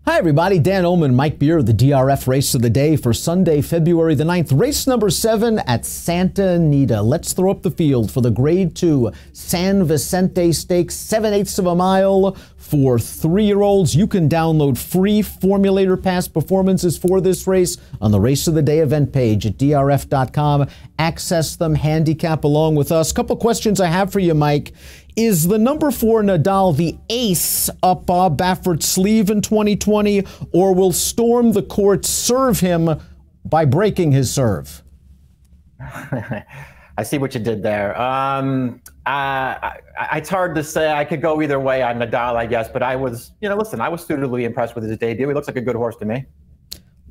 Hi everybody, Dan Illman and Mike Beer, the DRF race of the day for Sunday, February the 9th. Race number 7 at Santa Anita. Let's throw up the field for the Grade 2 San Vicente Stakes, 7/8 of a mile for 3-year-olds. You can download free Formulator Pass performances for this race on the Race of the Day event page at DRF.com. Access them, handicap along with us. Couple questions I have for you, Mike. Is the number 4 Nadal the ace up Bob Baffert's sleeve in 2020, or will Storm the Court serve him by breaking his serve? I see what you did there. It's hard to say. I could go either way on Nadal, I guess, but I was, listen, I was suitably impressed with his debut. He looks like a good horse to me.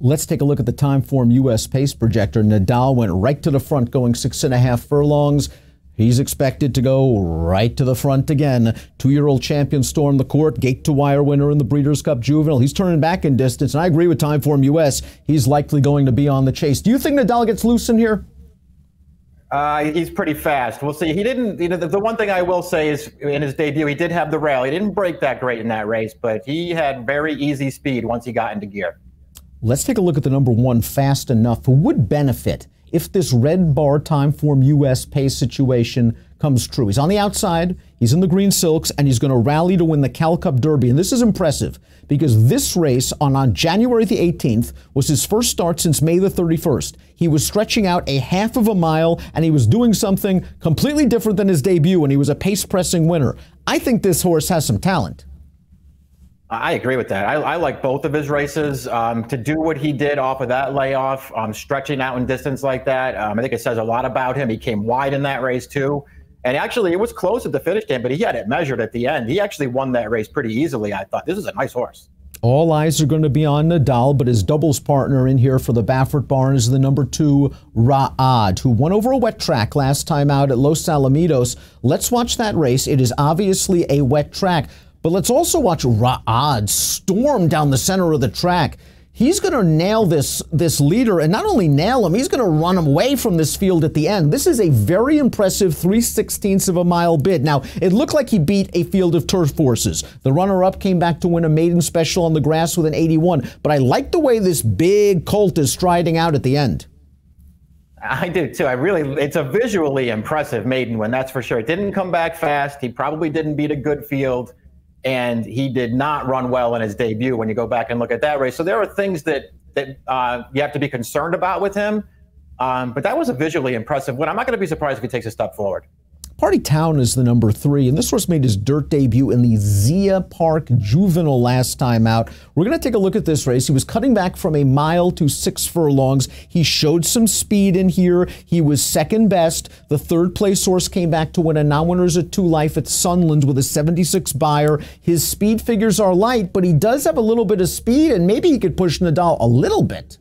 Let's take a look at the Timeform U.S. pace projector. Nadal went right to the front, going 6.5 furlongs. He's expected to go right to the front again. 2-year-old champion Storm the Court, gate-to-wire winner in the Breeders' Cup Juvenile. He's turning back in distance, and I agree with Timeform US. He's likely going to be on the chase. Do you think Nadal gets loose in here? He's pretty fast. We'll see. He didn't, the one thing I will say is in his debut, he did have the rail. He didn't break that great in that race, but he had very easy speed once he got into gear. Let's take a look at the number 1, Fast Enough, who would benefit if this red bar Timeform US pace situation comes true. He's on the outside, he's in the green silks, and he's going to rally to win the Cal Cup Derby. And this is impressive because this race on January the 18th was his first start since May the 31st. He was stretching out a half of a mile, and he was doing something completely different than his debut when he was a pace-pressing winner. I think this horse has some talent. I agree with that. I like both of his races. To do what he did off of that layoff, stretching out in distance like that, I think it says a lot about him. He came wide in that race too. And actually, it was close at the finish game, but he had it measured at the end. He actually won that race pretty easily, I thought. This is a nice horse. All eyes are going to be on Nadal, but his doubles partner in here for the Baffert barn is the number 2, Ra'ad, who won over a wet track last time out at Los Alamitos. Let's watch that race. It is obviously a wet track. But let's also watch Ra'ad storm down the center of the track. He's going to nail this leader, and not only nail him, he's going to run him away from this field at the end. This is a very impressive 3/16 of a mile bid. Now, it looked like he beat a field of turf horses. The runner-up came back to win a maiden special on the grass with an 81. But I like the way this big colt is striding out at the end. I do too. It's a visually impressive maiden win, that's for sure. It didn't come back fast. He probably didn't beat a good field. And he did not run well in his debut when you go back and look at that race. So there are things that you have to be concerned about with him. But that was a visually impressive win. I'm not going to be surprised if he takes a step forward. Party Town is the number 3, and this horse made his dirt debut in the Zia Park Juvenile last time out. We're going to take a look at this race. He was cutting back from a mile to 6 furlongs. He showed some speed in here. He was second best. The third place horse came back to win a non-winners at 2 Life at Sunland with a 76 buyer. His speed figures are light, but he does have a little bit of speed, and maybe he could push Nadal a little bit.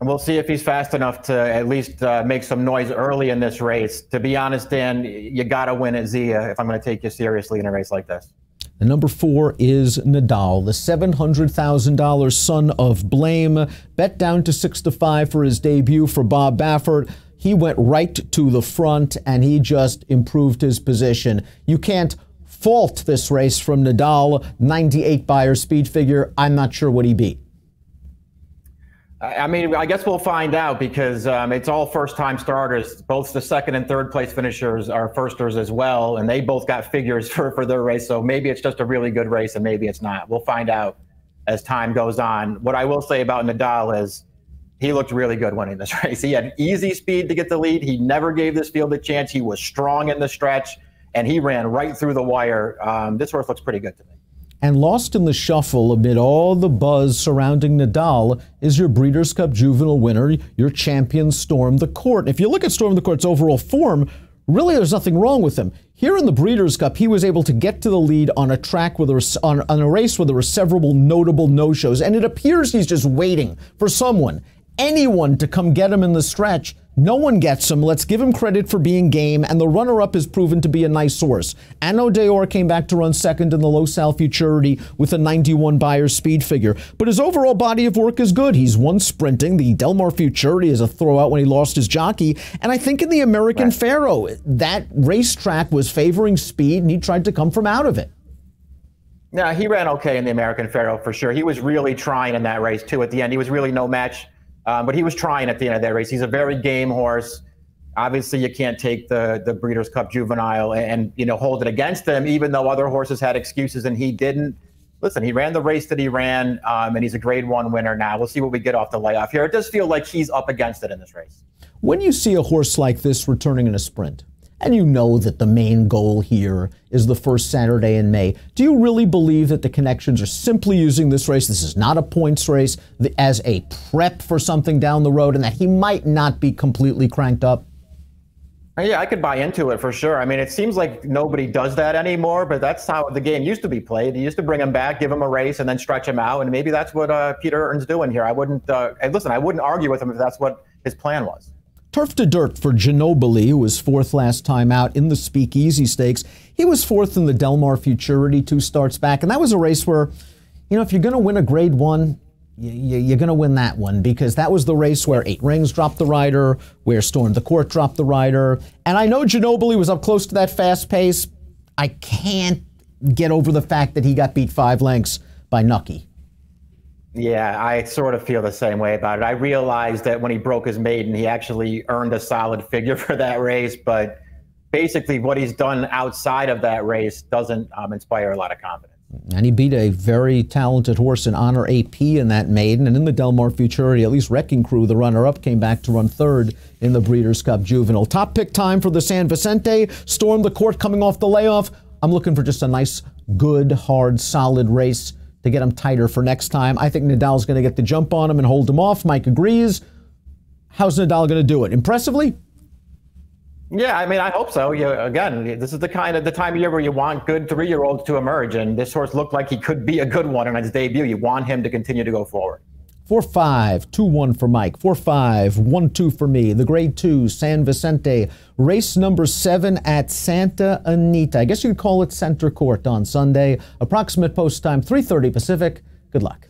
And we'll see if he's fast enough to at least make some noise early in this race. To be honest, Dan, you got to win at Zia if I'm going to take you seriously in a race like this. The number 4 is Nadal, the $700,000 son of Blame, bet down to 6-5 for his debut for Bob Baffert. He went right to the front, and he just improved his position. You can't fault this race from Nadal, 98 buyer speed figure. I'm not sure what he beat. I mean, I guess we'll find out because it's all first-time starters. Both the second and third place finishers are firsters as well, and they both got figures for their race. So maybe it's just a really good race, and maybe it's not. We'll find out as time goes on. What I will say about Nadal is he looked really good winning this race. He had easy speed to get the lead. He never gave this field a chance. He was strong in the stretch, and he ran right through the wire. This horse looks pretty good to me. And lost in the shuffle amid all the buzz surrounding Nadal is your Breeders' Cup Juvenile winner, your champion Storm the Court. If you look at Storm the Court's overall form, really there's nothing wrong with him. Here in the Breeders' Cup, he was able to get to the lead on a track with on a race where there were several notable no-shows, and it appears he's just waiting for someone, anyone, to come get him in the stretch. No one gets him. Let's give him credit for being game, and the runner-up has proven to be a nice horse. Anno Deor came back to run second in the Los Al Futurity with a 91 buyer speed figure, but his overall body of work is good. He's won sprinting. The Del Mar Futurity is a throwout when he lost his jockey, and I think in the American Pharaoh, that racetrack was favoring speed, and he tried to come from out of it. Yeah, he ran okay in the American Pharoah for sure. He was really trying in that race too. At the end, he was really no match, but he was trying at the end of that race. He's a very game horse. Obviously, you can't take the Breeders' Cup Juvenile and hold it against him, even though other horses had excuses and he didn't. Listen, he ran the race that he ran, and he's a Grade 1 winner now. We'll see what we get off the layoff here. It does feel like he's up against it in this race. When you see a horse like this returning in a sprint, and you know that the main goal here is the first Saturday in May, do you really believe that the connections are simply using this race, this is not a points race, as a prep for something down the road, and that he might not be completely cranked up? Yeah, I could buy into it for sure. I mean, it seems like nobody does that anymore, but that's how the game used to be played. You used to bring him back, give him a race, and then stretch him out, and maybe that's what Peter Eurton's doing here. I wouldn't argue with him if that's what his plan was. Turf to dirt for Ginobili, who was fourth last time out in the Speakeasy Stakes. He was fourth in the Del Mar Futurity 2 starts back, and that was a race where, if you're going to win a Grade 1, you're going to win that one, because that was the race where 8 Rings dropped the rider, where Storm the Court dropped the rider. And I know Ginobili was up close to that fast pace. I can't get over the fact that he got beat 5 lengths by Nucky. Yeah, I sort of feel the same way about it. I realized that when he broke his maiden, he actually earned a solid figure for that race, but basically what he's done outside of that race doesn't inspire a lot of confidence. And he beat a very talented horse in Honor AP in that maiden, and in the Del Mar Futurity, at least Wrecking Crew, the runner-up, came back to run third in the Breeders' Cup Juvenile. Top pick time for the San Vicente. Storm the Court coming off the layoff. I'm looking for just a nice, good, hard, solid race to get him tighter for next time. I think Nadal's going to get the jump on him and hold him off. Mike agrees. How's Nadal going to do it? Impressively? Yeah, I mean, I hope so. Again, this is the time of year where you want good 3-year-olds to emerge, and this horse looked like he could be a good one in his debut. You want him to continue to go forward. 4-5, 2-1 for Mike. 4-5, 1-2 for me. The Grade 2, San Vicente, race number 7 at Santa Anita. I guess you could call it Center Court on Sunday. Approximate post time, 3:30 Pacific. Good luck.